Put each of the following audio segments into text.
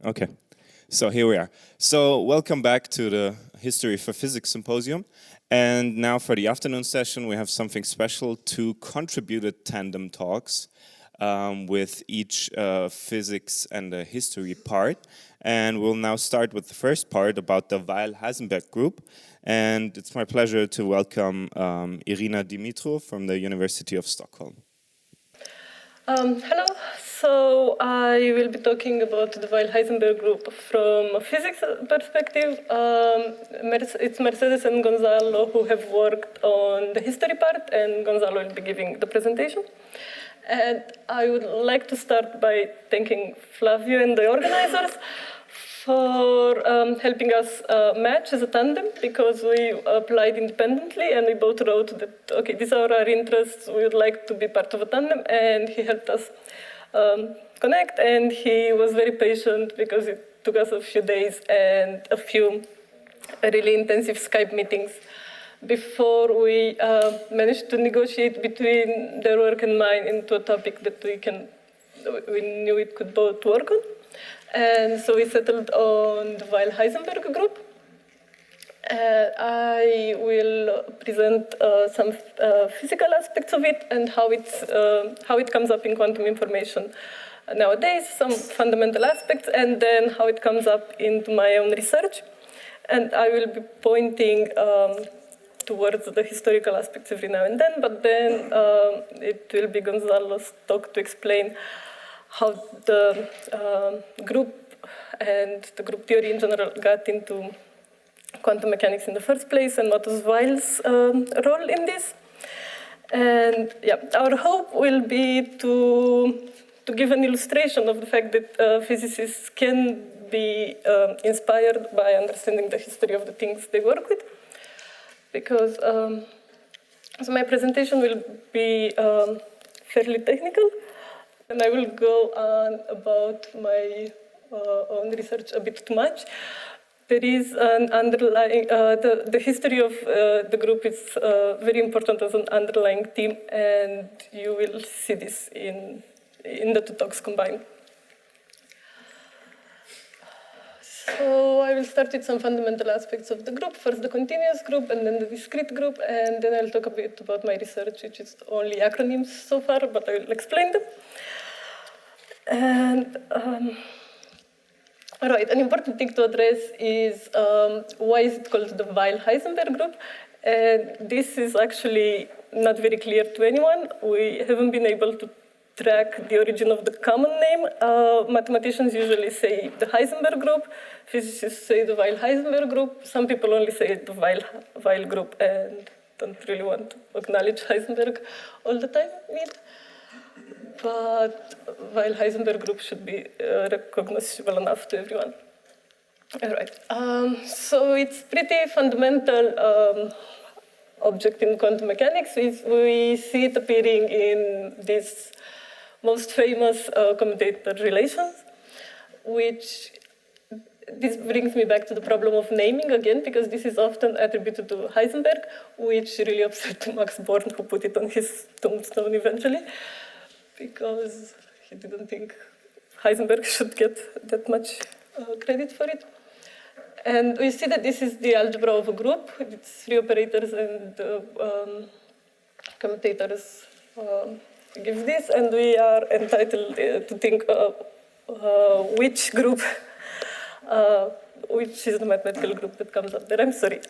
Okay, so here we are. So welcome back to the History for Physics Symposium. And now for the afternoon session, we have something special, two contributed tandem talks with each physics and the history part. And we'll now start with the first part about the Weyl-Heisenberg group. And it's my pleasure to welcome Irina Dumitru from the University of Stockholm. Hello. So I will be talking about the Weyl-Heisenberg group from a physics perspective. It's Mercedes and Gonzalo who have worked on the history part, and Gonzalo will be giving the presentation. And I would like to start by thanking Flavio and the organizers for helping us match as a tandem, because we applied independently and we both wrote that, okay, these are our interests, we would like to be part of a tandem, and he helped us connect, and he was very patient because it took us a few days and a few really intensive Skype meetings before we managed to negotiate between their work and mine into a topic that we knew it could both work on. And so we settled on the Weyl-Heisenberg group. I will present some physical aspects of it and how it comes up in quantum information nowadays, some fundamental aspects, and then how it comes up into my own research. And I will be pointing towards the historical aspects every now and then, but then it will be Gonzalo's talk to explain how the group and the group theory in general got into quantum mechanics in the first place, and what was Weyl's role in this. And yeah, our hope will be to give an illustration of the fact that physicists can be inspired by understanding the history of the things they work with. Because so my presentation will be fairly technical, and I will go on about my own research a bit too much. There is an underlying, the history of the group is very important as an underlying theme, and you will see this in the two talks combined. So I will start with some fundamental aspects of the group. First the continuous group, and then the discrete group, and then I'll talk a bit about my research, which is only acronyms so far, but I will explain them. And right, an important thing to address is why is it called the Weyl-Heisenberg group? And this is actually not very clear to anyone. We haven't been able to track the origin of the common name. Mathematicians usually say the Heisenberg group. Physicists say the Weyl-Heisenberg group. Some people only say the Weyl group and don't really want to acknowledge Heisenberg all the time. But Weyl-Heisenberg group should be recognizable enough to everyone. All right. So it's pretty fundamental object in quantum mechanics. We see it appearing in these most famous commutator relations, which this brings me back to the problem of naming again, because this is often attributed to Heisenberg, which really upset Max Born, who put it on his tombstone eventually, because he didn't think Heisenberg should get that much credit for it. And we see that this is the algebra of a group. It's three operators and commutators gives this, and we are entitled to think which group, which is the mathematical group that comes up there. I'm sorry.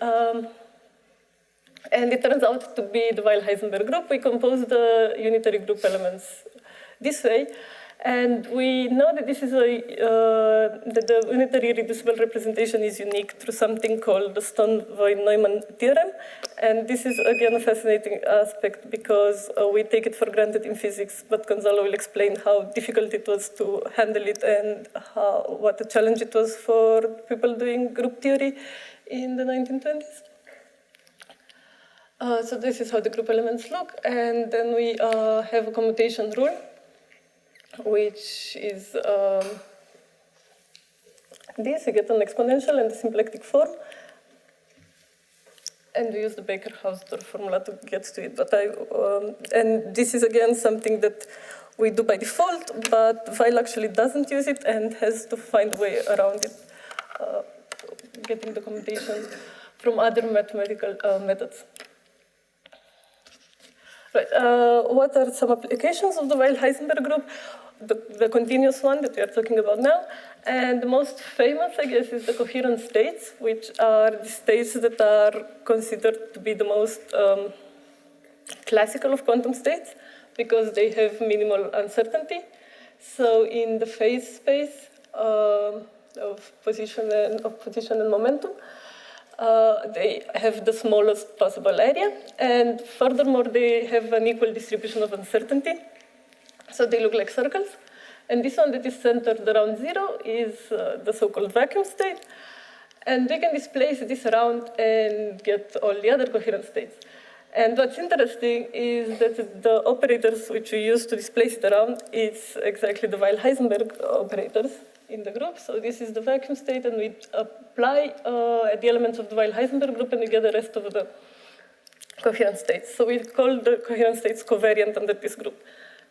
And it turns out to be the Weyl-Heisenberg group. We compose the unitary group elements this way. And we know that this is that the unitary reducible representation is unique through something called the Stone-Neumann theorem. And this is, again, a fascinating aspect because we take it for granted in physics, but Gonzalo will explain how difficult it was to handle it and what a challenge it was for people doing group theory in the 1920s. So this is how the group elements look. And then we have a commutation rule, which is this. You get an exponential and a symplectic form. And we use the Baker-Hausdorff formula to get to it. But and this is, again, something that we do by default, but Weyl actually doesn't use it and has to find a way around it, getting the computation from other mathematical methods. Right. What are some applications of the Weyl-Heisenberg group? The continuous one that we are talking about now. And the most famous, I guess, is the coherent states, which are the states that are considered to be the most classical of quantum states, because they have minimal uncertainty. So in the phase space of position and momentum, they have the smallest possible area, and furthermore, they have an equal distribution of uncertainty. So they look like circles. And this one that is centered around 0 is the so-called vacuum state. And we can displace this around and get all the other coherent states. And what's interesting is that the operators which we use to displace it around is exactly the Weyl-Heisenberg operators in the group. So this is the vacuum state, and we apply the elements of the Weyl-Heisenberg group, and we get the rest of the coherent states. So we call the coherent states covariant under this group.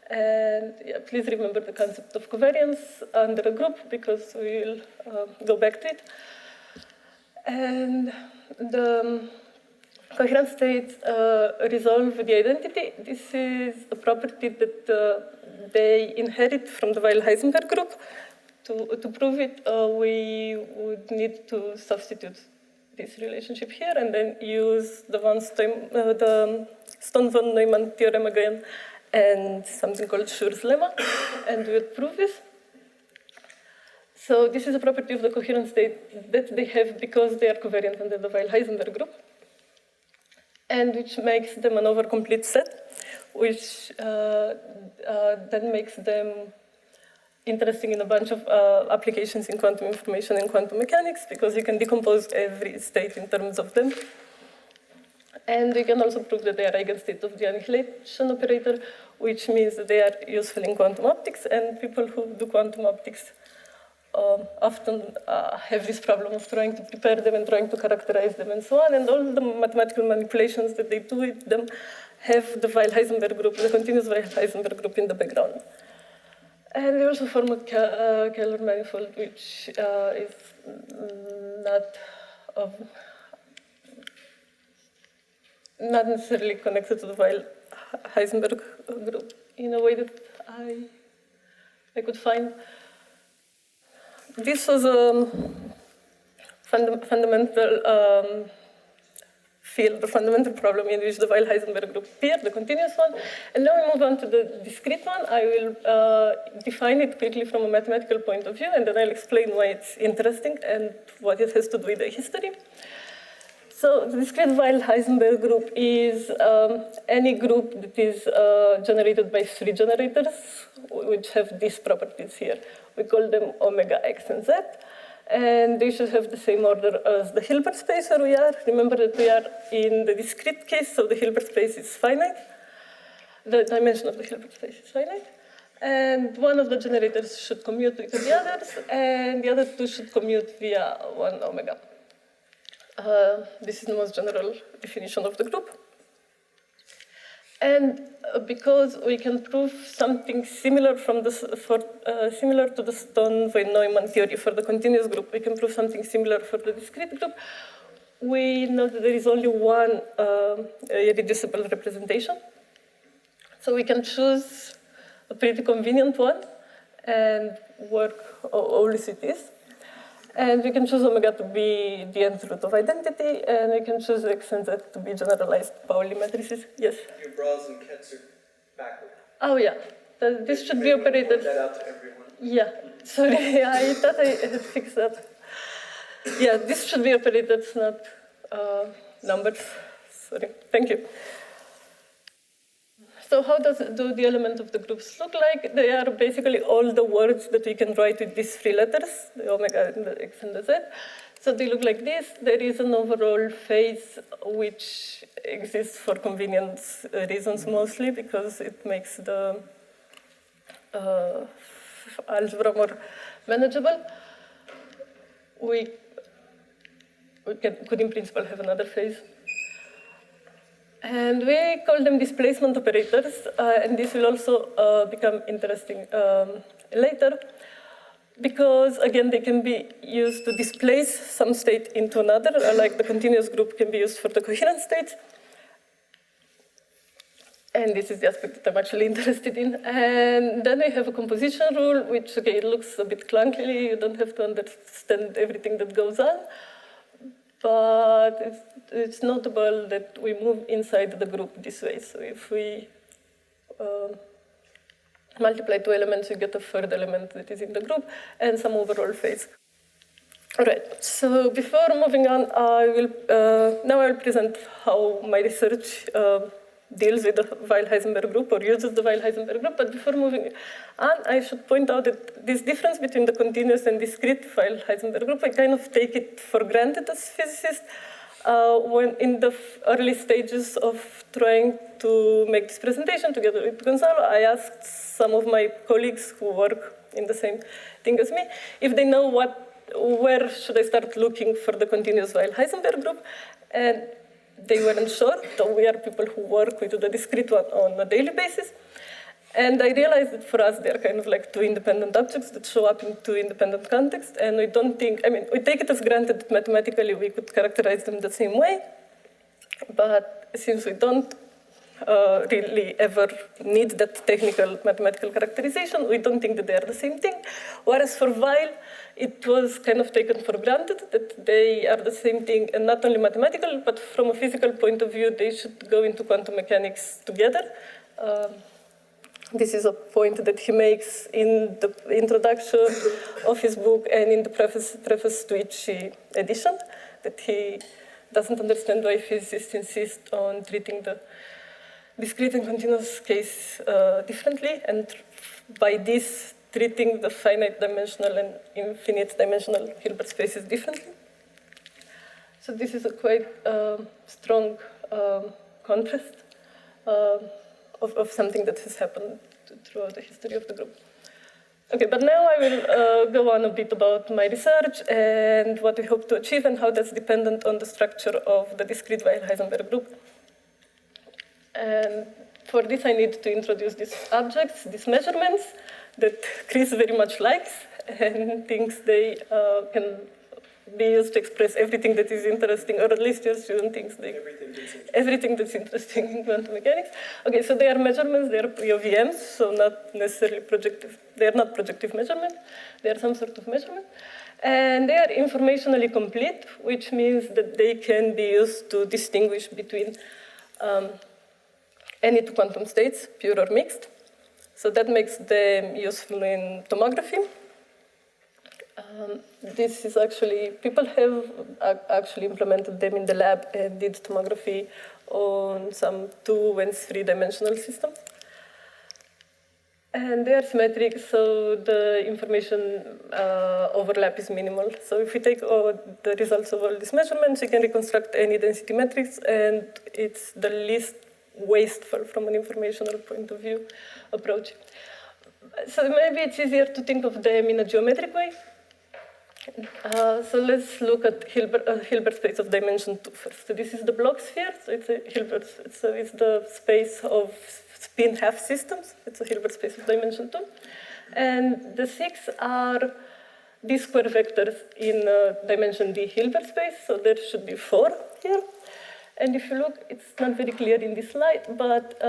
And yeah, please remember the concept of covariance under a group, because we will go back to it. And the coherent states resolve the identity. This is a property that they inherit from the Weyl-Heisenberg group. To prove it, we would need to substitute this relationship here and then use the Stone-von Neumann theorem again and something called Schur's lemma, and we would prove this. So this is a property of the coherent state that they have because they are covariant under the Weyl-Heisenberg group, and which makes them an over-complete set, which then makes them interesting in a bunch of applications in quantum information and quantum mechanics, because you can decompose every state in terms of them. And we can also prove that they are eigenstates of the annihilation operator, which means that they are useful in quantum optics, and people who do quantum optics often have this problem of trying to prepare them and trying to characterize them and so on, and all the mathematical manipulations that they do with them have the Weyl-Heisenberg group, the continuous Weyl-Heisenberg group in the background. And we also form a Kähler manifold, which is not necessarily connected to the Weyl-Heisenberg group in a way that I could find. This was a fundamental field, the fundamental problem in which the Weyl-Heisenberg group appeared, the continuous one. And now we move on to the discrete one. I will define it quickly from a mathematical point of view, and then I'll explain why it's interesting and what it has to do with the history. So the discrete Weyl-Heisenberg group is any group that is generated by 3 generators, which have these properties here. We call them omega, x, and z. And they should have the same order as the Hilbert space where we are. Remember that we are in the discrete case, so the Hilbert space is finite. The dimension of the Hilbert space is finite. And one of the generators should commute with the others, and the other 2 should commute via 1 omega. This is the most general definition of the group. And because we can prove something similar similar to the Stone-von Neumann theory for the continuous group, we can prove something similar for the discrete group. We know that there is only one irreducible representation. So we can choose a pretty convenient one and work only as it is. And we can choose omega to be the nth root of identity, and we can choose x and z to be generalized Pauli matrices. Yes? Your Bras and Kets are backward. Oh, yeah. This should be operated. Point that out to everyone. Yeah. Sorry, I thought I had fixed that. Yeah, this should be operated, not numbers. Sorry. Thank you. So how do the elements of the groups look like? They are basically all the words that we can write with these 3 letters, the omega, and the x, and the z. So they look like this. There is an overall phase which exists for convenience reasons mostly, because it makes the algebra more manageable. We could in principle have another phase. And we call them displacement operators, and this will also become interesting later, because again, they can be used to displace some state into another, like the continuous group can be used for the coherent states. And this is the aspect that I'm actually interested in. And then we have a composition rule, which, okay, it looks a bit clunky. You don't have to understand everything that goes on. But it's notable that we move inside the group this way. So if we multiply two elements, you get a third element that is in the group and some overall phase. All right, so before moving on, now I will present how my research deals with the Weyl-Heisenberg group or uses the Weyl-Heisenberg group. But before moving on, I should point out that this difference between the continuous and discrete Weyl-Heisenberg group, I kind of take it for granted as a physicist. When in the early stages of trying to make this presentation together with Gonzalo, I asked some of my colleagues who work in the same thing as me if they know where should I start looking for the continuous Weyl-Heisenberg group, and they weren't sure, though we are people who work with the discrete one on a daily basis. And I realized that for us, they're kind of like two independent objects that show up in two independent contexts. And we don't think, we take it as granted that mathematically we could characterize them the same way. But since we don't really ever need that technical mathematical characterization, we don't think that they are the same thing. Whereas for Weyl, it was kind of taken for granted that they are the same thing, and not only mathematical, but from a physical point of view, they should go into quantum mechanics together. This is a point that he makes in the introduction of his book and in the preface to each edition, that he doesn't understand why physicists insist on treating the discrete and continuous case differently, and by this, treating the finite dimensional and infinite dimensional Hilbert spaces differently. So this is a quite strong contrast of something that has happened throughout the history of the group. Okay, but now I will go on a bit about my research and what we hope to achieve and how that's dependent on the structure of the discrete Weyl-Heisenberg group. And for this, I need to introduce these objects, these measurements, that Chris very much likes and thinks they can be used to express everything that is interesting, or at least your student thinks everything that's interesting in quantum mechanics. Okay, so they are measurements, they are POVMs, so not necessarily projective. They are not projective measurements, they are some sort of measurement. And they are informationally complete, which means that they can be used to distinguish between any two quantum states, pure or mixed. So that makes them useful in tomography. This is actually, people have actually implemented them in the lab and did tomography on some 2- and 3-dimensional systems. And they are symmetric, so the information overlap is minimal. So if we take the results of all these measurements, we can reconstruct any density matrix, and it's the least wasteful from an informational point of view approach. So maybe it's easier to think of them in a geometric way. So let's look at Hilbert space of dimension 2 first. So this is the block sphere. So it's a Hilbert. So it's the space of spin half systems. It's a Hilbert space of dimension 2, and the 6 are d square vectors in dimension d Hilbert space. So there should be 4 here. And if you look, it's not very clear in this slide, but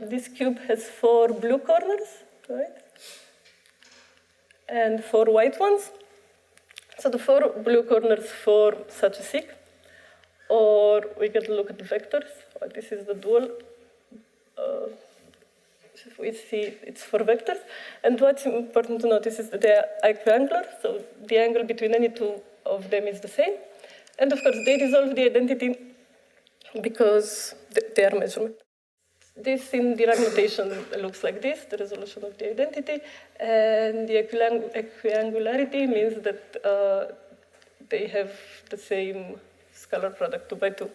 this cube has 4 blue corners, right? And 4 white ones. So the 4 blue corners form such a sig, or we can look at the vectors. This is the dual. We see it's 4 vectors. And what's important to notice is that they are equiangular, so the angle between any two of them is the same. And of course, they resolve the identity because they are measurement. This in Dirac notation looks like this, the resolution of the identity, and the equiangularity means that they have the same scalar product 2 by 2.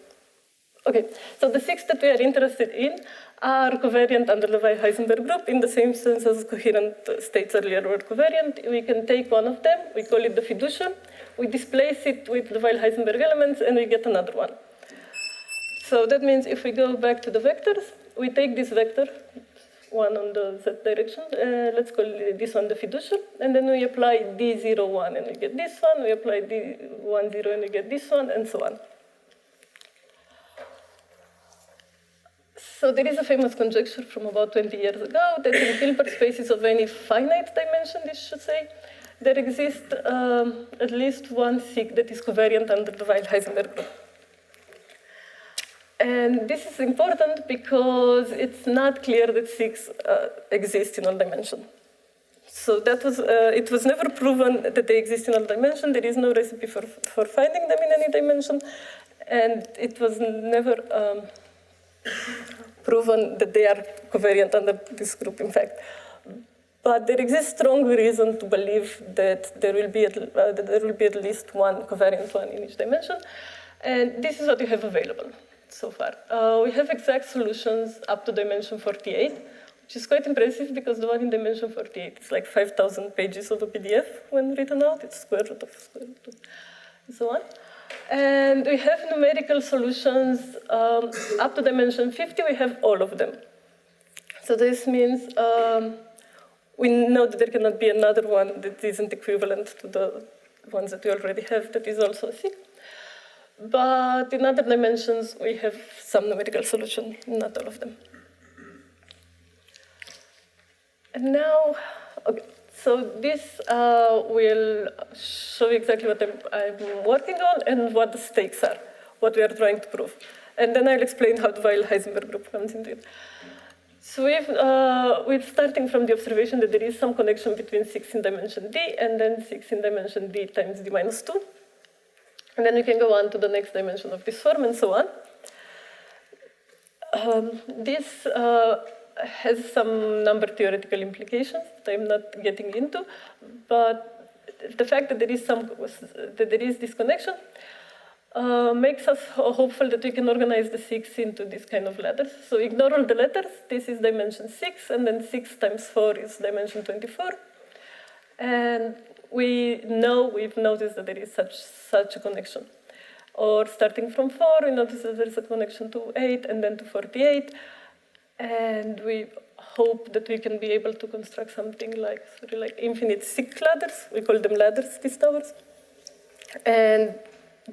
Okay, so the 6 that we are interested in are covariant under the Weyl-Heisenberg group in the same sense as coherent states earlier were covariant. We can take one of them, we call it the fiducium, we displace it with the Weyl-Heisenberg elements, and we get another one. So that means if we go back to the vectors, we take this vector, one on the z direction, let's call this one the fiducial, and then we apply d0, 1, and we get this one, we apply d1, 0, and we get this one, and so on. So there is a famous conjecture from about 20 years ago that in Hilbert spaces of any finite dimension, this should say, there exists at least one sig that is covariant under the Weyl-Heisenberg group. And this is important because it's not clear that sigs exist in all dimensions. So that was, it was never proven that they exist in all dimensions. There is no recipe for finding them in any dimension. And it was never proven that they are covariant under this group, in fact. But there exists strong reason to believe that there will be at least one covariant one in each dimension. And this is what you have available so far. We have exact solutions up to dimension 48, which is quite impressive because the one in dimension 48 is like 5,000 pages of a PDF when written out. It's square root of and so on. And we have numerical solutions up to dimension 50. We have all of them. So this means we know that there cannot be another one that isn't equivalent to the ones that we already have that is also a sig. But in other dimensions, we have some numerical solution, not all of them. And now, okay, so this will show you exactly what I'm working on and what the stakes are, what we are trying to prove. And then I'll explain how the Weyl-Heisenberg group comes into it. So we're starting from the observation that there is some connection between 6 in dimension d and then 6 in dimension d times d minus 2. And then we can go on to the next dimension of this form and so on. This has some number theoretical implications that I'm not getting into, but the fact that there is this connection makes us hopeful that we can organize the 6 into this kind of ladders. So ignore all the letters. This is dimension 6, and then 6 times 4 is dimension 24. And we've noticed that there is such a connection. Or starting from 4, we notice that there is a connection to 8 and then to 48. And we hope that we can be able to construct something like infinite sig ladders. We call them ladders, these towers. And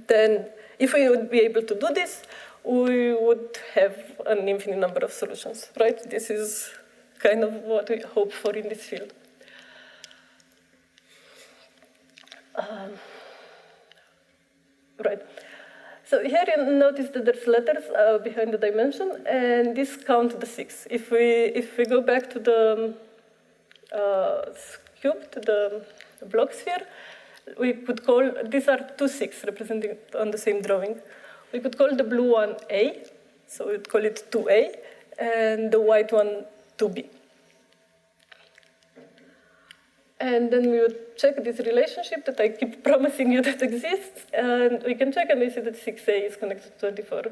then if we would be able to do this, we would have an infinite number of solutions, right? This is kind of what we hope for in this field. Right. So here you notice that there's letters behind the dimension, and this count the 6. If we go back to the cube, to the block sphere, we could call, these are 2 6 representing on the same drawing. We could call the blue one A, so we'd call it 2A, and the white one 2B. And then we would check this relationship that I keep promising you that exists, and we can check and we see that 6A is connected to 24.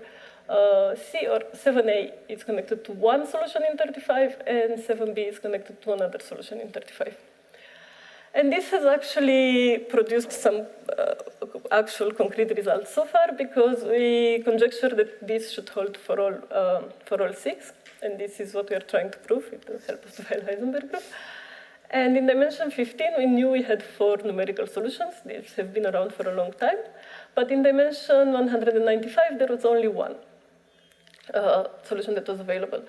C or 7A is connected to one solution in 35, and 7B is connected to another solution in 35. And this has actually produced some actual concrete results so far, because we conjecture that this should hold for all 6, and this is what we are trying to prove with the help of the Weyl-Heisenberg group. And in dimension 15, we knew we had 4 numerical solutions. These have been around for a long time. But in dimension 195, there was only one solution that was available.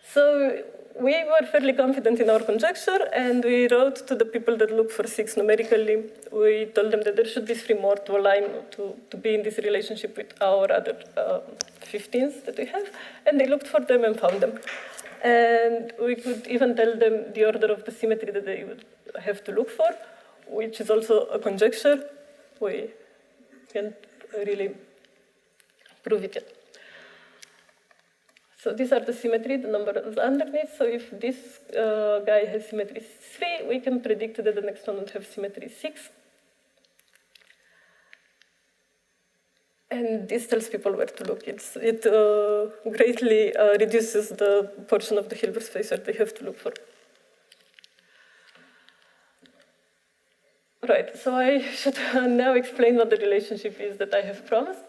So we were fairly confident in our conjecture, and we wrote to the people that look for 6 numerically. We told them that there should be 3 more to align, to be in this relationship with our other 15s that we have. And they looked for them and found them. And we could even tell them the order of the symmetry that they would have to look for, which is also a conjecture. We can't really prove it yet. So these are the symmetry, the numbers underneath. So if this guy has symmetry 3, we can predict that the next one would have symmetry 6. And this tells people where to look. It greatly reduces the portion of the Hilbert space that they have to look for. Right, so I should now explain what the relationship is that I have promised.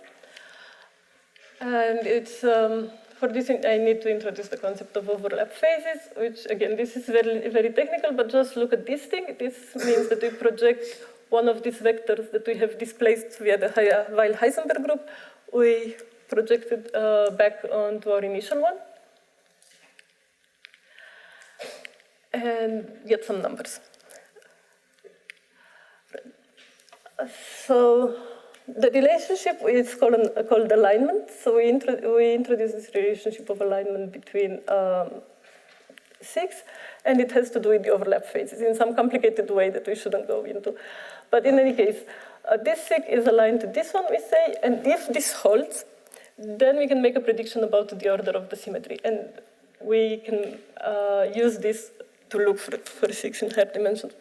And it's, for this, I need to introduce the concept of overlap phases, which, again, this is very, very technical, but just look at this thing. This means that we project one of these vectors that we have displaced via the Weyl-Heisenberg group. We project it back onto our initial one and get some numbers. So the relationship is called alignment. So we introduce this relationship of alignment between 6, and it has to do with the overlap phases in some complicated way that we shouldn't go into. But in any case, this 6 is aligned to this one, we say, and if this holds, then we can make a prediction about the order of the symmetry. And we can use this to look for 6 in higher dimensions.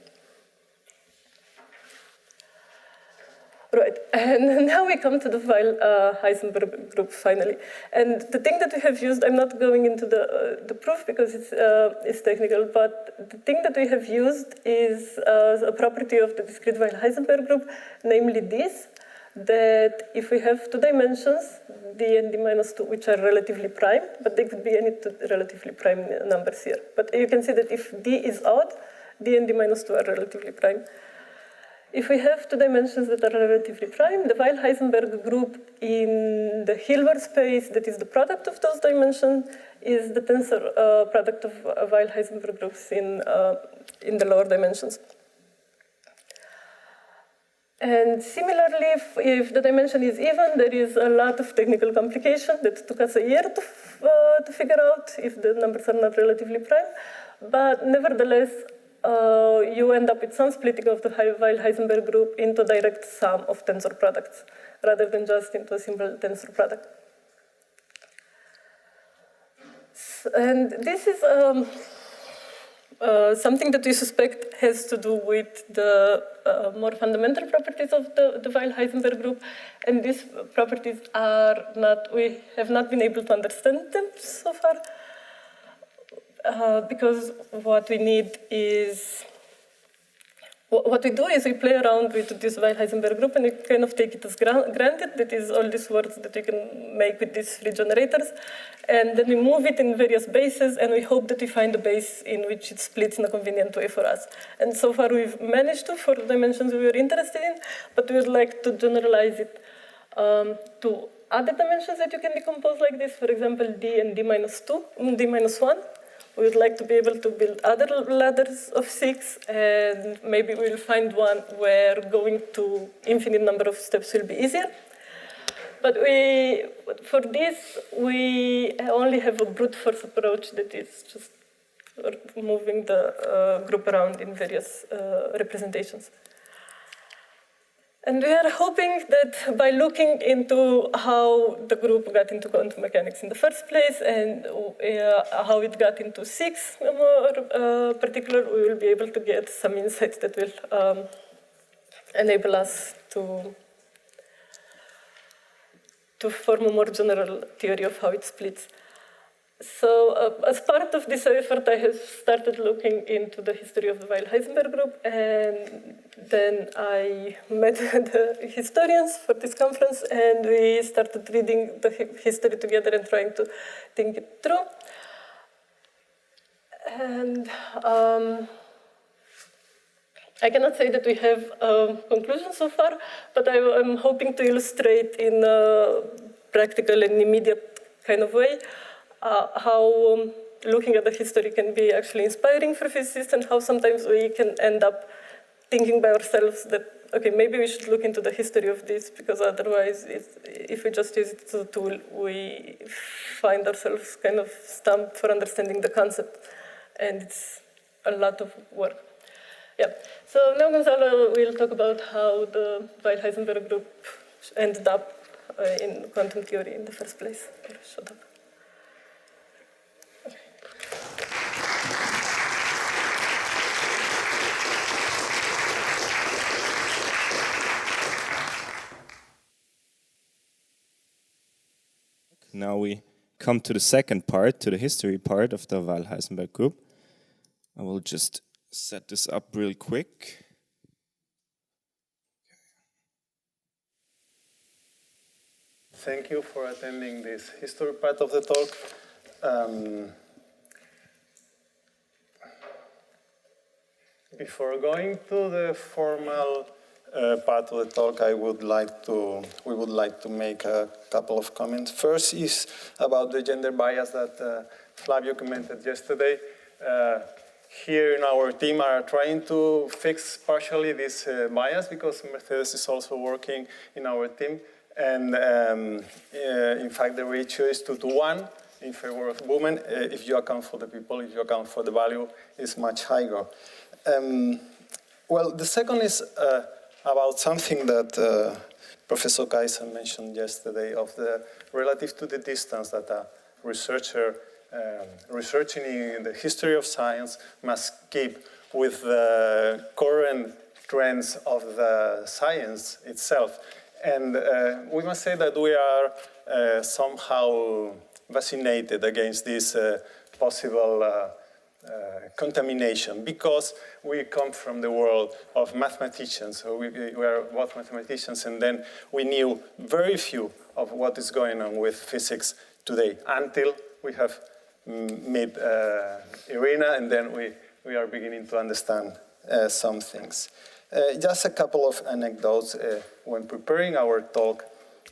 Right, and now we come to the Weyl-Heisenberg group finally. And the thing that we have used, I'm not going into the proof because it's technical, but the thing that we have used is a property of the discrete Weyl-Heisenberg group, namely this, that if we have 2 dimensions, d and d minus 2, which are relatively prime, but they could be any 2 relatively prime numbers here. But you can see that if d is odd, d and d minus 2 are relatively prime. If we have 2 dimensions that are relatively prime, the Weyl-Heisenberg group in the Hilbert space, that is the product of those dimensions, is the tensor product of Weyl-Heisenberg groups in the lower dimensions. And similarly, if the dimension is even, there is a lot of technical complication that took us a year to figure out if the numbers are not relatively prime. But nevertheless, you end up with some splitting of the Weyl-Heisenberg group into direct sum of tensor products, rather than just into a simple tensor product. And this is something that we suspect has to do with the more fundamental properties of the Weyl-Heisenberg group. And these properties are not, we have not been able to understand them so far. Because what we need is, what we do is we play around with this Weyl-Heisenberg group and we kind of take it as granted. That is all these words that we can make with these free generators. And then we move it in various bases and we hope that we find a base in which it splits in a convenient way for us. And so far we've managed to for the dimensions we were interested in, but we would like to generalize it to other dimensions that you can decompose like this. For example, d and d minus 1. We would like to be able to build other ladders of 6, and maybe we'll find one where going to infinite number of steps will be easier. But for this, we only have a brute force approach that is just moving the group around in various representations. And we are hoping that by looking into how the group got into quantum mechanics in the first place and how it got into 6 more particular, we will be able to get some insights that will enable us to form a more general theory of how it splits. So as part of this effort, I have started looking into the history of the Weyl-Heisenberg group, and then I met the historians for this conference, and we started reading the history together and trying to think it through. And I cannot say that we have a conclusion so far, but I'm hoping to illustrate in a practical and immediate kind of way how looking at the history can be actually inspiring for physicists, and how sometimes we can end up thinking by ourselves that, okay, maybe we should look into the history of this, because otherwise, if we just use it as a tool, we find ourselves kind of stumped for understanding the concept, and it's a lot of work. Yeah. So now Gonzalo will talk about how the Weyl-Heisenberg group ended up in quantum theory in the first place. Shut up. Now we come to the second part, to the history part of the Weyl-Heisenberg group. I will just set this up real quick. thank you for attending this history part of the talk. Before going to the formal part of the talk, we would like to make a couple of comments. First is about the gender bias that Flavio commented yesterday. Here in our team are trying to fix partially this bias because Mercedes is also working in our team. And in fact, the ratio is 2-to-1 in favor of women. If you account for the people, if you account for the value, it's much higher. Well, the second is about something that Professor Kaiser mentioned yesterday of the relative to the distance that a researcher researching in the history of science must keep with the current trends of the science itself. And we must say that we are somehow vaccinated against this possible contamination because we come from the world of mathematicians. So we are both mathematicians, and then we knew very few of what is going on with physics today until we have met Irina, and then we are beginning to understand some things. Just a couple of anecdotes. When preparing our talk,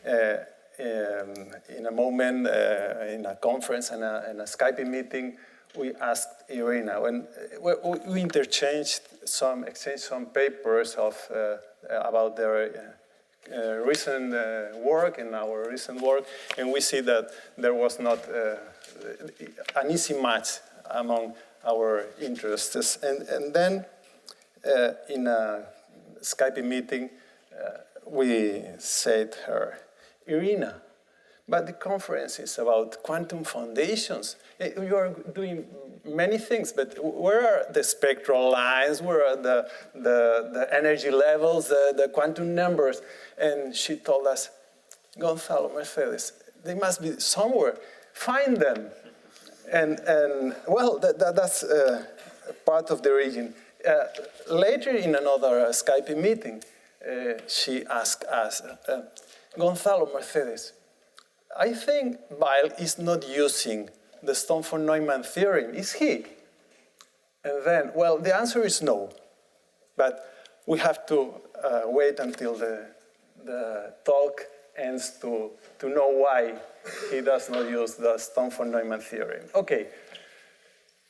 in a moment, in a conference and a Skype meeting, we asked Irina, when we exchanged some papers about their recent work and our recent work, and we see that there was not an easy match among our interests. And then in a Skype meeting, we said to her, Irina, but the conference is about quantum foundations. You are doing many things, but where are the spectral lines? Where are the energy levels, the quantum numbers? And she told us, Gonzalo, Mercedes, they must be somewhere. Find them. And well, that's part of the region. Later in another Skype meeting, she asked us, Gonzalo, Mercedes, I think Weyl is not using the Stockholm-Neumann theorem, is he? And then, well, the answer is no. But we have to wait until the talk ends to know why he does not use the Stockholm-Neumann theorem. Okay,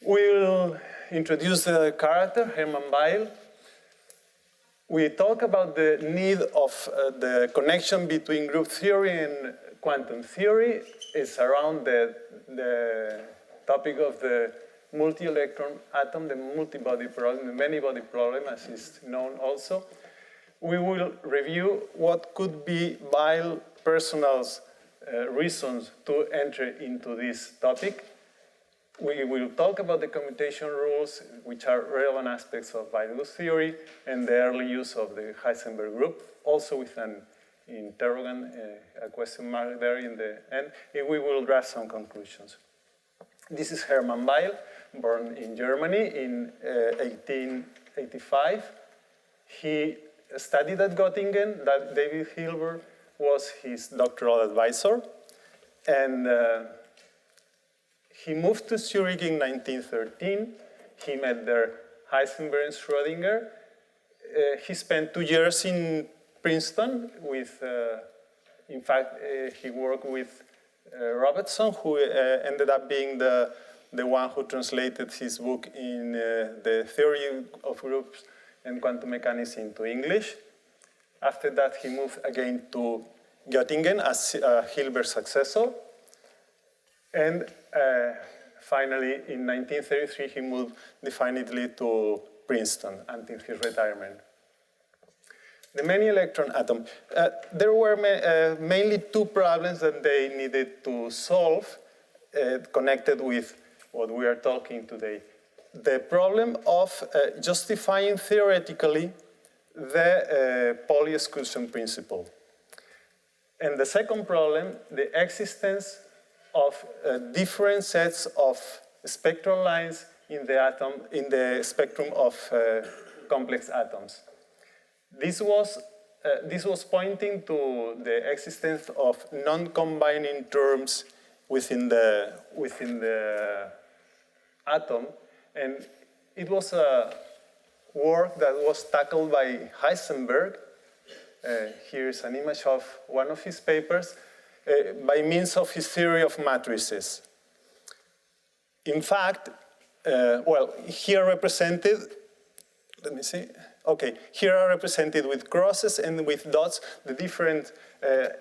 we'll introduce the character, Hermann Weyl. We talk about the need of the connection between group theory and quantum theory. It's around the topic of the multi-electron atom, the multi-body problem, the many-body problem, as is known also. We will review what could be Weyl's personal reasons to enter into this topic. We will talk about the computation rules, which are relevant aspects of Weyl's theory, and the early use of the Heisenberg group, also with an interrogant, a question mark there in the end, and we will draft some conclusions. This is Hermann Weyl, born in Germany in 1885. He studied at Göttingen. That David Hilbert was his doctoral advisor, and he moved to Zurich in 1913. He met there Heisenberg and Schrödinger. He spent 2 years in Princeton with, in fact, he worked with Robertson, who ended up being the one who translated his book in the theory of groups and quantum mechanics into English. After that, he moved again to Göttingen as Hilbert's successor. And finally, in 1933, he moved definitely to Princeton until his retirement. The many electron atom. There were mainly 2 problems that they needed to solve connected with what we are talking today. The problem of justifying theoretically the Pauli exclusion principle. And the second problem, the existence of different sets of spectral lines in the spectrum of complex atoms. This was this was pointing to the existence of non-combining terms within the atom, and it was a work that was tackled by Heisenberg. Here's an image of one of his papers by means of his theory of matrices. In fact, well, here represented, let me see. Okay, here are represented with crosses and with dots the different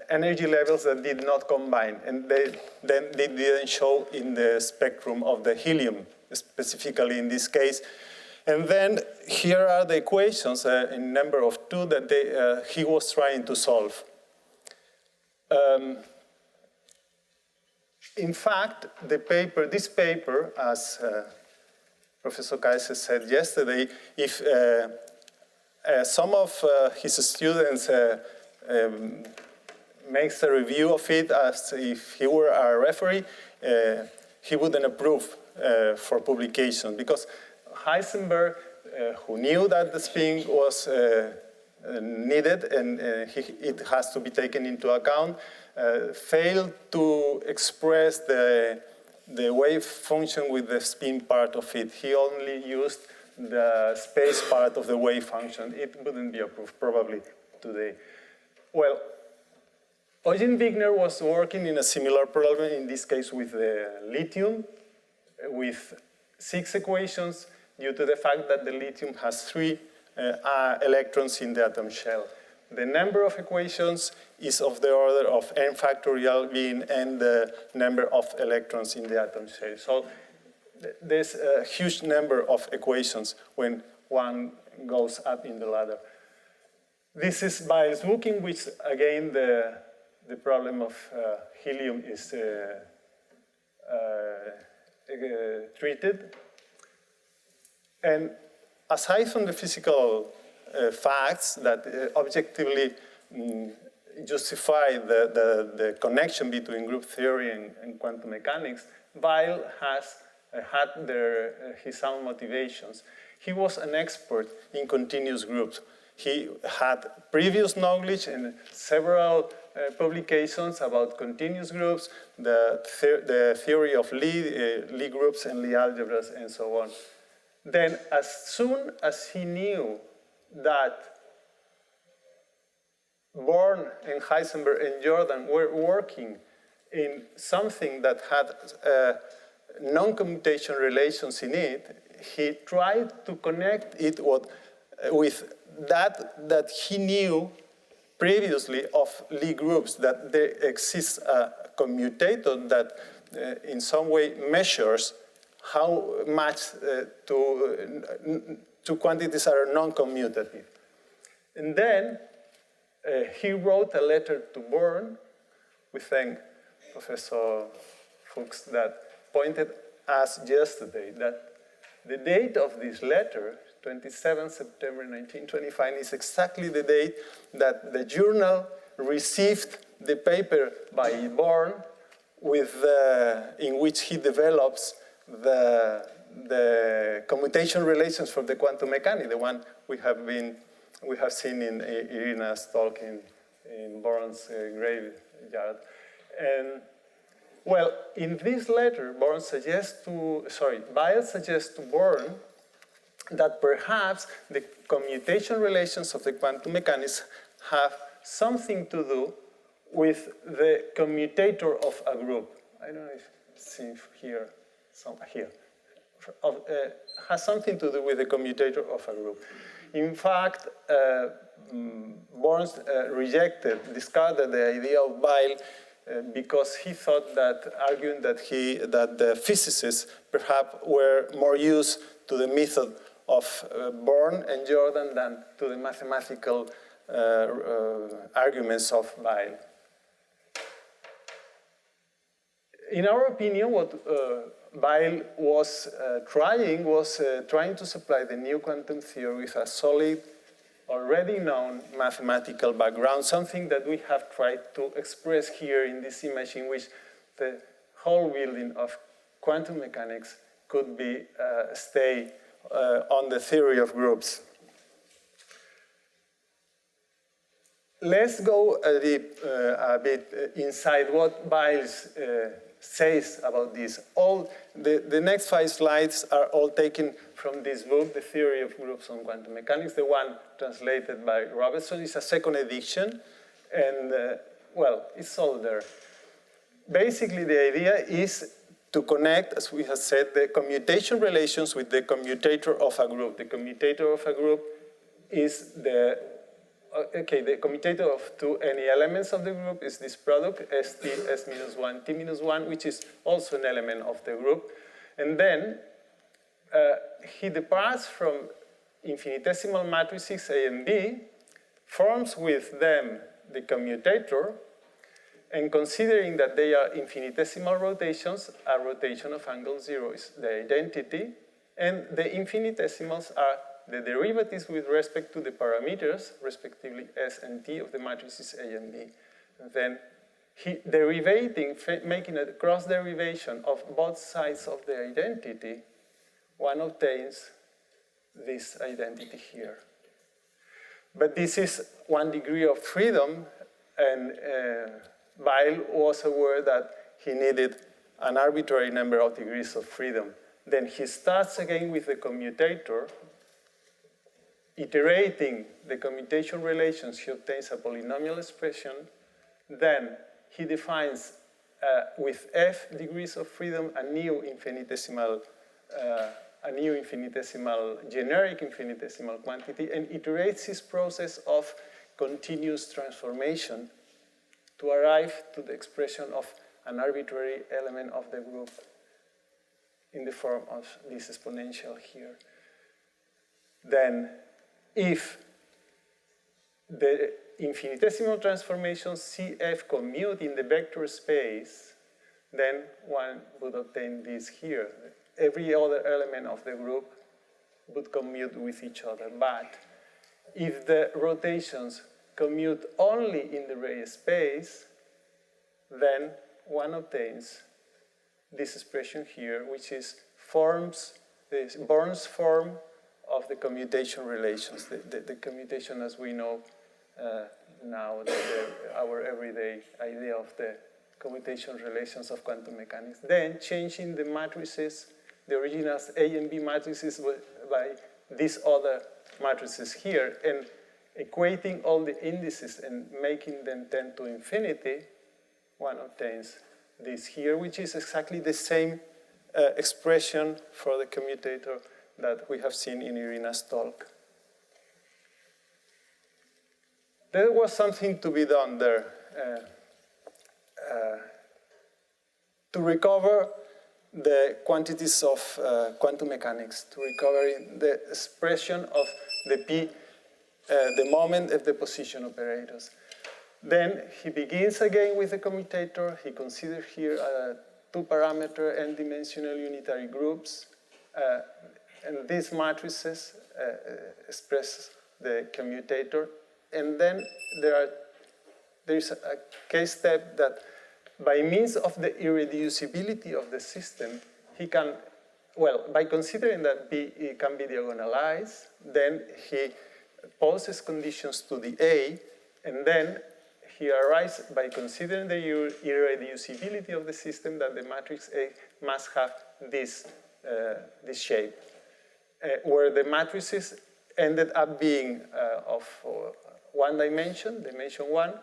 energy levels that did not combine, and they didn't show in the spectrum of the helium, specifically in this case. And then here are the equations in number of 2 that he was trying to solve. In fact, this paper, as Professor Kaiser said yesterday, if some of his students makes a review of it as if he were a referee, he wouldn't approve for publication, because Heisenberg, who knew that the spin was needed and it has to be taken into account, failed to express the wave function with the spin part of it. He only used the space part of the wave function. It wouldn't be approved probably today. Well, Eugen Wigner was working in a similar problem, in this case with the lithium, with 6 equations due to the fact that the lithium has 3 electrons in the atom shell. The number of equations is of the order of n factorial being n the number of electrons in the atom shell. So there's a huge number of equations when one goes up in the ladder. This is Weyl's book, in which, again, the problem of helium is treated. And aside from the physical facts that objectively justify the connection between group theory and quantum mechanics, Weyl has had his own motivations. He was an expert in continuous groups. He had previous knowledge and several publications about continuous groups, the theory of Lie groups and Lie algebras, and so on. Then, as soon as he knew that Born and Heisenberg and Jordan were working in something that had non-commutation relations in it, he tried to connect it with that he knew previously of Lie groups, that there exists a commutator that in some way measures how much two quantities are non-commutative. And then he wrote a letter to Born. We thank Professor Fuchs that pointed us yesterday that the date of this letter, 27 September 1925, is exactly the date that the journal received the paper by Born in which he develops the commutation relations for the quantum mechanics, the one we have seen in Irina's talk in Born's graveyard. And well, in this letter, Weyl suggests to Born that perhaps the commutation relations of the quantum mechanics have something to do with the commutator of a group. I don't know if it's here, has something to do with the commutator of a group. In fact, Born discarded the idea of Weyl because he thought that, arguing that the physicists perhaps were more used to the method of Born and Jordan than to the mathematical arguments of Weyl. In our opinion, what Weyl was trying to supply the new quantum theory with a solid, already known mathematical background, something that we have tried to express here in this image, in which the whole building of quantum mechanics could be stay on the theory of groups. let's go a bit inside what Weyl says about this. All the next 5 slides are all taken from this book, The Theory of Groups on Quantum Mechanics, the one translated by Robertson. It's a second edition, and well, it's all there. Basically, the idea is to connect, as we have said, the commutation relations with the commutator of a group. The commutator of a group is the commutator of 2 any elements of the group is this product, ST, S-1, T-1, which is also an element of the group. And then he departs from infinitesimal matrices A and B, forms with them the commutator, and considering that they are infinitesimal rotations, a rotation of angle 0 is the identity, and the infinitesimals are the derivatives with respect to the parameters, respectively S and T of the matrices A and B. And then making a cross derivation of both sides of the identity, one obtains this identity here. But this is 1 degree of freedom, and Weyl was aware that he needed an arbitrary number of degrees of freedom. Then he starts again with the commutator. Iterating the commutation relations, he obtains a polynomial expression. Then he defines, with f degrees of freedom, a new infinitesimal generic infinitesimal quantity, and iterates his process of continuous transformation to arrive to the expression of an arbitrary element of the group in the form of this exponential here. Then, if the infinitesimal transformation CF commute in the vector space, then one would obtain this here. Every other element of the group would commute with each other. But if the rotations commute only in the Ray space, then one obtains this expression here, which is this Born's form of the commutation relations, the commutation as we know now, our everyday idea of the commutation relations of quantum mechanics. Then changing the matrices, the original A and B matrices by these other matrices here, and equating all the indices and making them tend to infinity, one obtains this here, which is exactly the same expression for the commutator that we have seen in Irina's talk. There was something to be done there to recover the quantities of quantum mechanics, to recover the expression of the P, the moment of the position operators. Then he begins again with the commutator. He considers here 2-parameter n-dimensional unitary groups. And these matrices express the commutator. And then there is a case step that by means of the irreducibility of the system, he can, well, by considering that B can be diagonalized, then he poses conditions to the A, and then he arrives by considering the irreducibility of the system that the matrix A must have this shape, where the matrices ended up being of 1 dimension, dimension 1,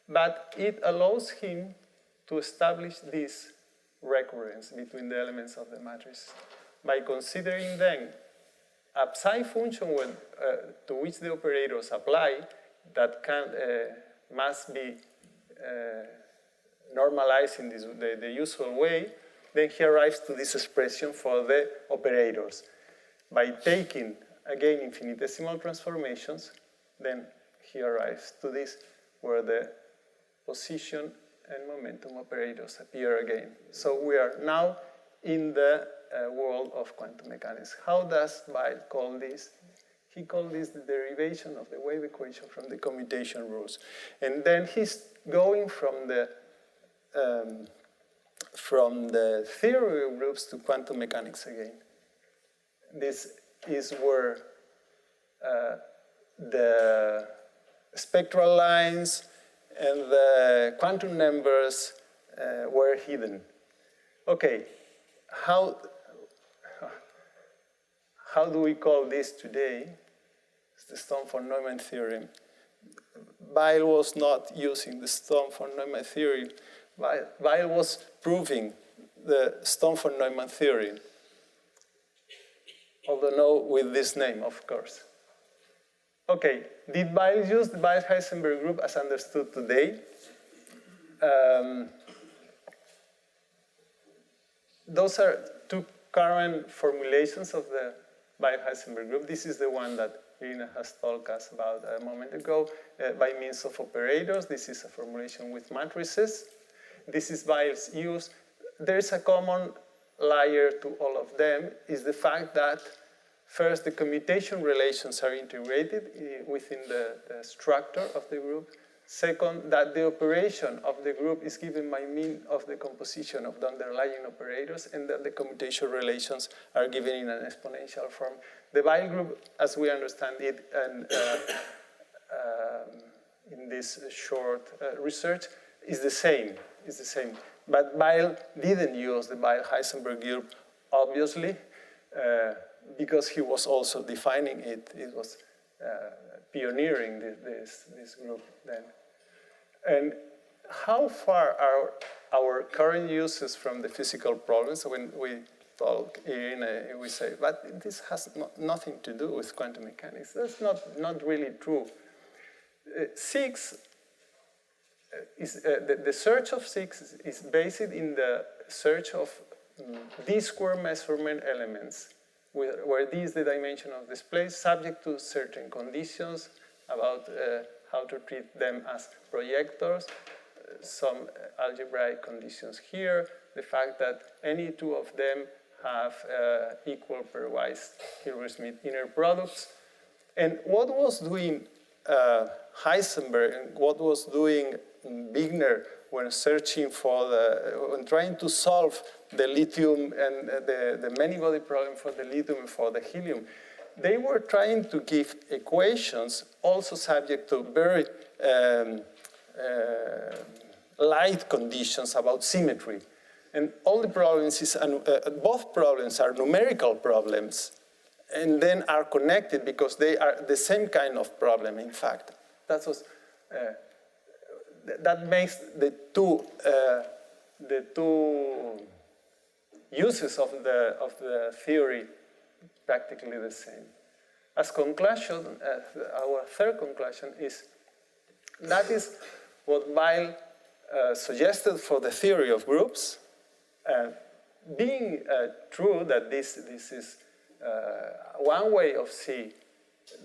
but it allows him to establish this recurrence between the elements of the matrix by considering then a psi function to which the operators apply that must be normalized in the usual way. Then he arrives to this expression for the operators. By taking, again, infinitesimal transformations, then he arrives to this, where the position and momentum operators appear again. So we are now in the world of quantum mechanics. How does Weyl call this? He called this the derivation of the wave equation from the commutation rules. And then he's going from the theory of groups to quantum mechanics again. This is where spectral lines and the quantum numbers were hidden. Okay, how do we call this today? It's the Sturm-von-Neumann theorem. Weyl was not using the Sturm-von-Neumann theorem. Weyl was proving the Sturm-von-Neumann theorem, although not with this name, of course. Okay, did Weyl use the Weyl-Heisenberg group as understood today? Those are two current formulations of the Weyl-Heisenberg group. This is the one that Irina has told us about a moment ago, by means of operators. This is a formulation with matrices. This is Weyl's use. There is a common layer to all of them, is the fact that first, the commutation relations are integrated within the structure of the group. Second, that the operation of the group is given by means of the composition of the underlying operators, and that the commutation relations are given in an exponential form. The Weyl group, as we understand it, and in this short research, is the same. But Weyl didn't use the Weyl-Heisenberg group, obviously, because he was also defining it. It was pioneering this group then. And how far are our current uses from the physical problems? When we talk, Irina, we say, but this has nothing to do with quantum mechanics. That's not really true. The search of 6 is based in the search of d-square measurement elements, where d is the dimension of the space, subject to certain conditions about how to treat them as projectors, some algebraic conditions here, the fact that any two of them have equal pairwise Hilbert-Smith inner products. And what was doing Heisenberg and what was doing Wigner when searching for when trying to solve the lithium and the many-body problem for the lithium and for the helium, they were trying to give equations also subject to very light conditions about symmetry. And all the problems both problems are numerical problems, and then are connected because they are the same kind of problem, in fact. That makes the two uses of the theory practically the same. As conclusion, our third conclusion is that is what Weyl suggested for the theory of groups. Being true that this is one way of seeing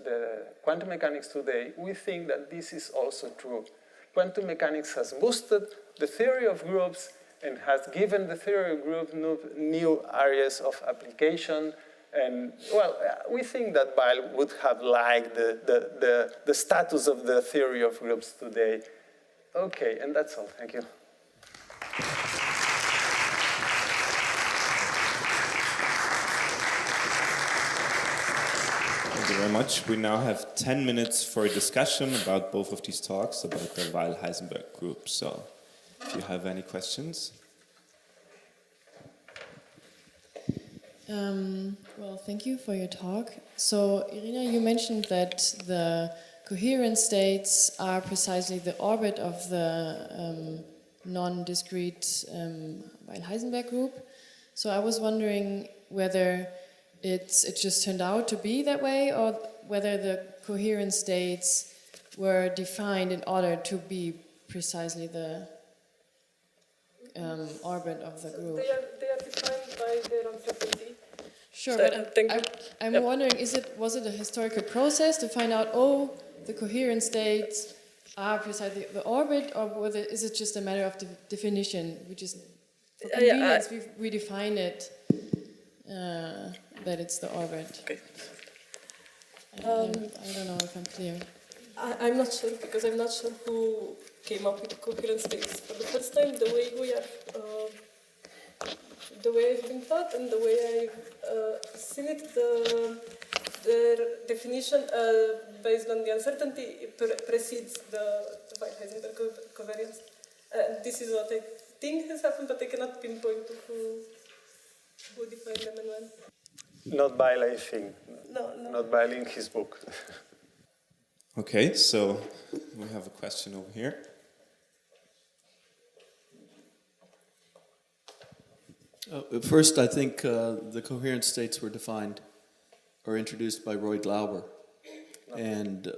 the quantum mechanics today, we think that this is also true. Quantum mechanics has boosted the theory of groups and has given the theory of groups new areas of application. And, well, we think that Weyl would have liked the status of the theory of groups today. Okay, and that's all. Thank you. Thank you very much. We now have 10 minutes for a discussion about both of these talks, about the Weyl-Heisenberg group. So, if you have any questions. Well, thank you for your talk. So, Irina, you mentioned that the coherent states are precisely the orbit of the non-discrete Weyl-Heisenberg group. So I was wondering whether it just turned out to be that way, or whether the coherent states were defined in order to be precisely the orbit of the group. They are defined by their uncertainty. Sure, So but I'm wondering, was it a historical process to find out, the coherent states are precisely the orbit, or is it just a matter of definition? We just, for convenience, we define it that it's the orbit. Okay. I don't know if I'm clear. I'm not sure, because I'm not sure who came up with the coherent states. For the first time, the way I've been taught and the way I've seen it, their definition based on the uncertainty precedes the Weyl-Heisenberg covariance. This is what I think has happened, but I cannot pinpoint who defined them and when. Not Weyl, I think. No. Not Weyl in his book. Okay, so we have a question over here. First, I think the coherent states were defined or introduced by Roy Glauber. And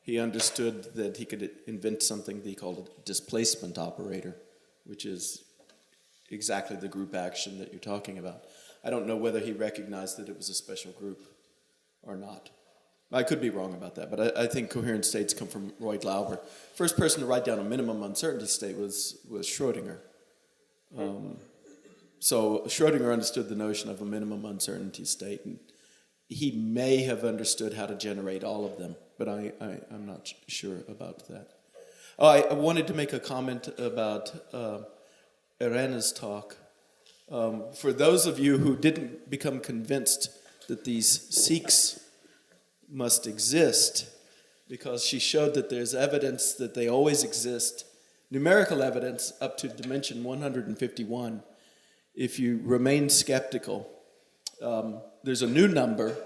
he understood that he could invent something that he called a displacement operator, which is exactly the group action that you're talking about. I don't know whether he recognized that it was a special group or not. I could be wrong about that, but I think coherent states come from Roy Glauber. First person to write down a minimum uncertainty state was Schrödinger. So Schrödinger understood the notion of a minimum uncertainty state, and he may have understood how to generate all of them, but I'm not sure about that. Oh, I wanted to make a comment about Irina's talk. For those of you who didn't become convinced that these seeks must exist, because she showed that there's evidence that they always exist, numerical evidence up to dimension 151. If you remain skeptical, there's a new number.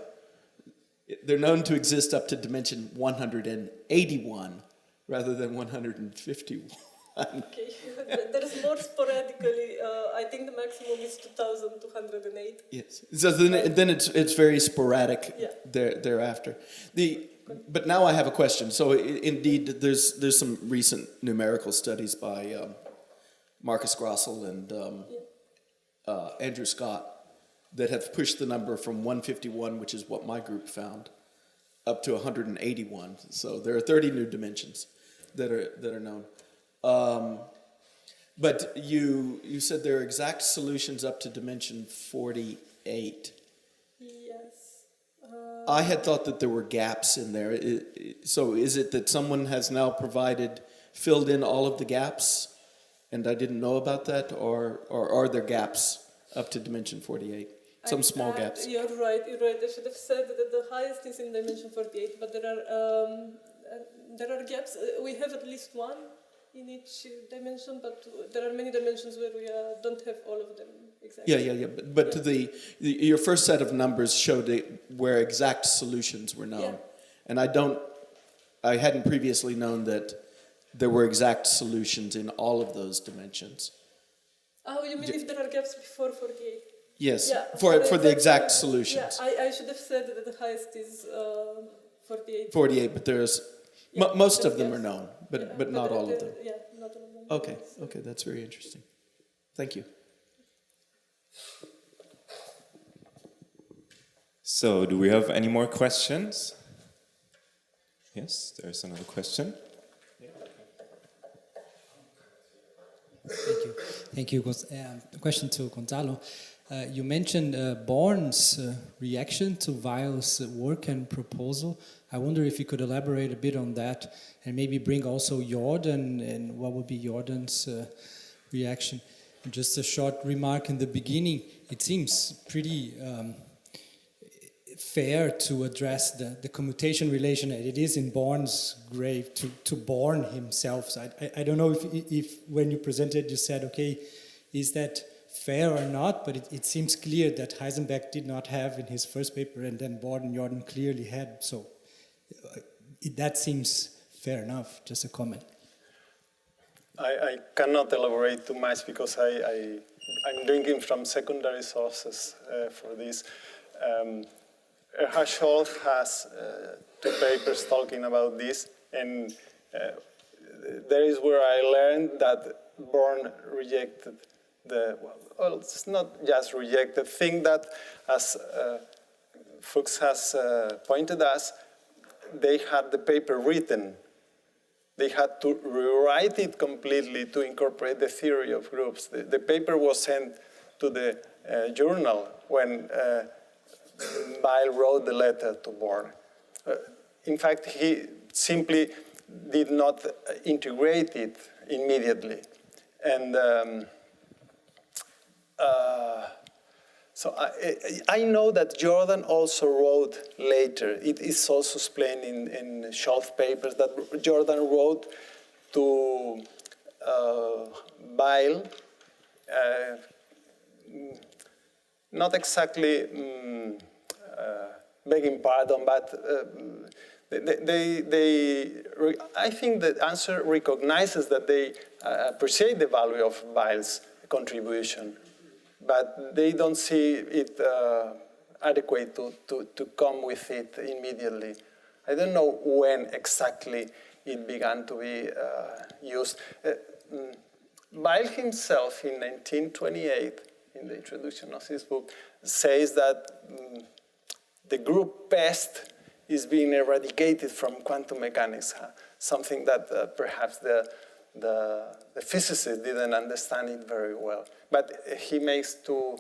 They're known to exist up to dimension 181 rather than 151. Okay, there is more sporadically. I think the maximum is 2,208. Yes. So then it's very sporadic Yeah. thereafter. But now I have a question. So indeed, there's some recent numerical studies by Marcus Grossel and Andrew Scott that have pushed the number from 151, which is what my group found, up to 181. So there are 30 new dimensions that are known. But you said there are exact solutions up to dimension 48. Yes. I had thought that there were gaps in there. So is it that someone has now filled in all of the gaps, and I didn't know about that, or are there gaps up to dimension 48? Some small gaps. You're right. I should have said that the highest is in dimension 48, but there are gaps. We have at least one in each dimension, but there are many dimensions where we don't have all of them exactly. Yeah. But your first set of numbers showed where exact solutions were known, and I hadn't previously known that there were exact solutions in all of those dimensions. Oh, you mean if there are gaps before 48? Yes, Yeah, for the exact solutions. Yeah, I should have said that the highest is 48. 48, but there's most of them are known, but not all of them. Yeah, not all of them. Okay, that's very interesting. Thank you. So, do we have any more questions? Yes, there's another question. Thank you. Question to Gonzalo. You mentioned Born's reaction to Weyl's work and proposal. I wonder if you could elaborate a bit on that and maybe bring also Jordan and what would be Jordan's reaction. And just a short remark in the beginning, it seems pretty fair to address the commutation relation that it is in Born's grave to Born himself. So I don't know if when you presented you said, okay, is that fair or not, but it seems clear that Heisenberg did not have in his first paper and then Born and Jordan clearly had, so that seems fair enough, just a comment. I cannot elaborate too much because I'm drinking from secondary sources for this. Erhard Scholz has 2 papers talking about this, and there is where I learned that Born rejected well, it's not just rejected, think that, as Fuchs has pointed us, they had the paper written. They had to rewrite it completely to incorporate the theory of groups. The paper was sent to the journal when Weyl wrote the letter to Born. In fact, he simply did not integrate it immediately. And So I know that Jordan also wrote later. It is also explained in short papers that Jordan wrote to Weyl, not exactly begging pardon, but I think the answer recognizes that they appreciate the value of Weyl's contribution, but they don't see it adequate to come with it immediately. I don't know when exactly it began to be used. Weyl himself, in 1928, in the introduction of his book, says that the group pest is being eradicated from quantum mechanics, something that perhaps the physicists didn't understand it very well. But he makes two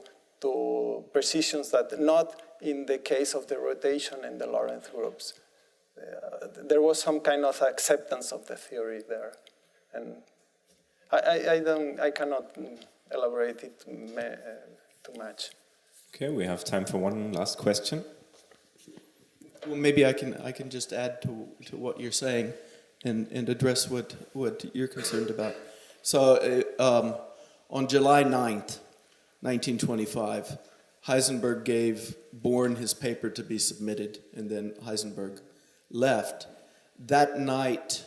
precisions that not in the case of the rotation and the Lorentz groups. There was some kind of acceptance of the theory there. And I cannot elaborate it too much. Okay, we have time for one last question. Well, maybe I can just add to what you're saying and address what you're concerned about. So on July 9th, 1925, Heisenberg gave Born his paper to be submitted, and then Heisenberg left. That night,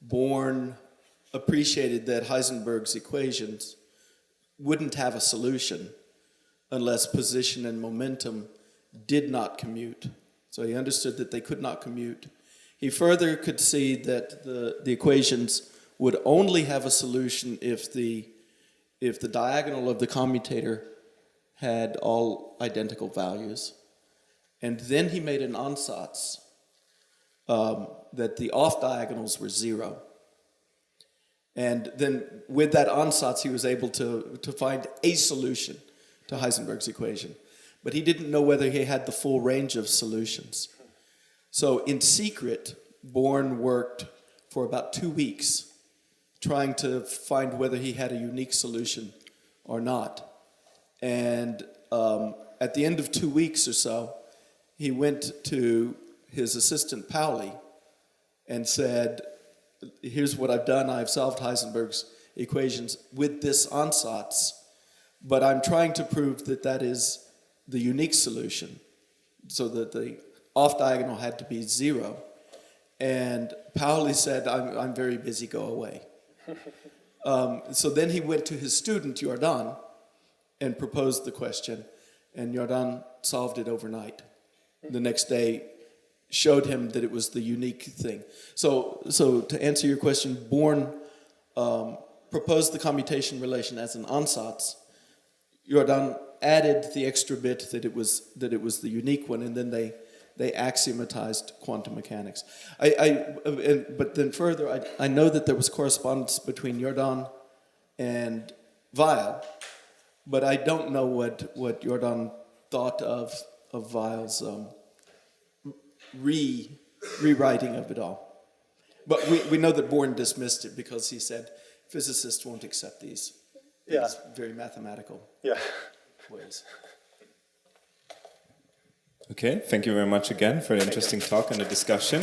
Born appreciated that Heisenberg's equations wouldn't have a solution unless position and momentum did not commute. So he understood that they could not commute. He further could see that the equations would only have a solution if the diagonal of the commutator had all identical values. And then he made an ansatz that the off diagonals were 0. And then with that ansatz, he was able to find a solution to Heisenberg's equation. But he didn't know whether he had the full range of solutions. So in secret, Born worked for about 2 weeks trying to find whether he had a unique solution or not. And at the end of 2 weeks or so, he went to his assistant Pauli and said, here's what I've done. I've solved Heisenberg's equations with this ansatz, but I'm trying to prove that that is the unique solution, so that the off-diagonal had to be 0. And Pauli said, I'm very busy, go away. So then he went to his student, Jordan, and proposed the question, and Jordan solved it overnight. The next day showed him that it was the unique thing. So to answer your question, Born proposed the commutation relation as an ansatz. Jordan added the extra bit that it was the unique one, and then they axiomatized quantum mechanics. But then further, I know that there was correspondence between Jordan and Weyl, but I don't know what Jordan thought of Weyl's rewriting of it all. But we know that Born dismissed it because he said physicists won't accept these very mathematical ways. Okay, thank you very much again for the interesting talk and the discussion.